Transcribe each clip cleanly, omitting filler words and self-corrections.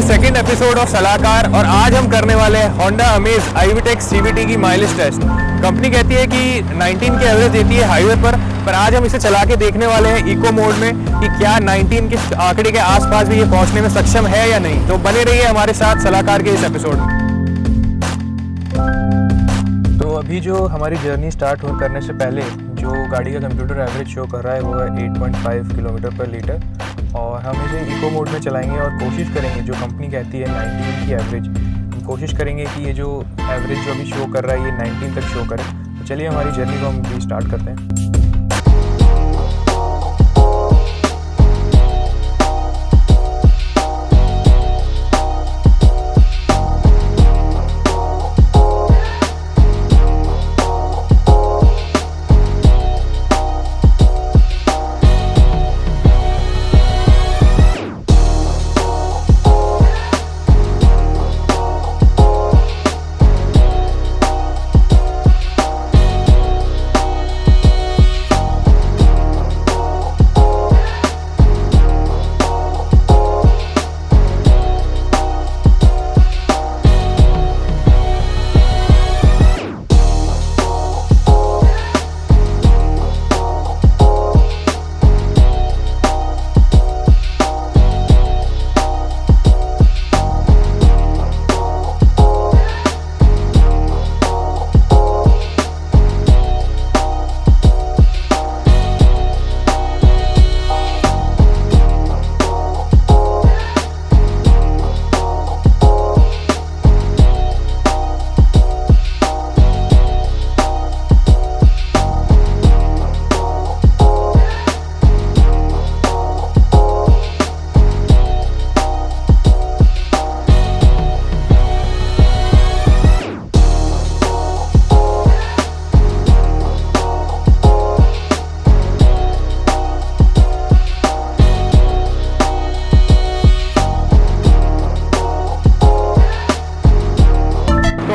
Second episode of सलाहकार और आज हम करने वाले हैं Honda Amaze I-Vtec Cvt की माइलेज टेस्ट। कंपनी कहती है कि 19 की एवरेज देती है हाईवे पर आज हम इसे चला के देखने वाले हैं इको मोड में कि क्या 19 के आंकड़े के आसपास भी ये पहुंचने में सक्षम है या नहीं। तो बने रहिए हमारे साथ सलाहकार के इस एपिसोड में। तो अभी जो हमारी जर्नी स्टार्ट करने से पहले जो गाड़ी का कंप्यूटर एवरेज शो कर रहा है वो है 8.5 किलोमीटर पर लीटर और हम इसे इको मोड में चलाएंगे और कोशिश करेंगे जो कंपनी कहती है 19 की एवरेज, हम कोशिश करेंगे कि ये जो एवरेज जो अभी शो कर रहा है ये 19 तक शो करे। तो चलिए हमारी जर्नी को हम भी स्टार्ट करते हैं।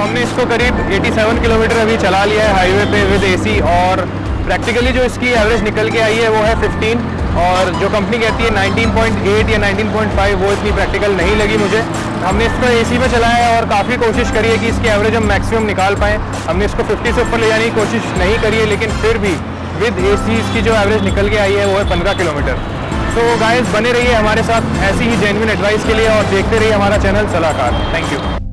हमने इसको करीब 87 किलोमीटर अभी चला लिया है हाईवे पे विद एसी और प्रैक्टिकली जो इसकी एवरेज निकल के आई है वो है 15 और जो कंपनी कहती है 19.8 या 19.5 वो इतनी प्रैक्टिकल नहीं लगी मुझे। हमने इसको एसी में चलाया है और काफ़ी कोशिश करी है कि इसकी एवरेज हम मैक्सिमम निकाल पाएँ। हमने इसको 50 से ऊपर ले जाने की कोशिश नहीं करी है लेकिन फिर भी विद एसी इसकी जो एवरेज निकल के आई है वो है 15 किलोमीटर। तो गाइस बने रहिए हमारे साथ ऐसी ही जेन्युइन एडवाइस के लिए और देखते रहिए हमारा चैनल सलाहकार। Thank you.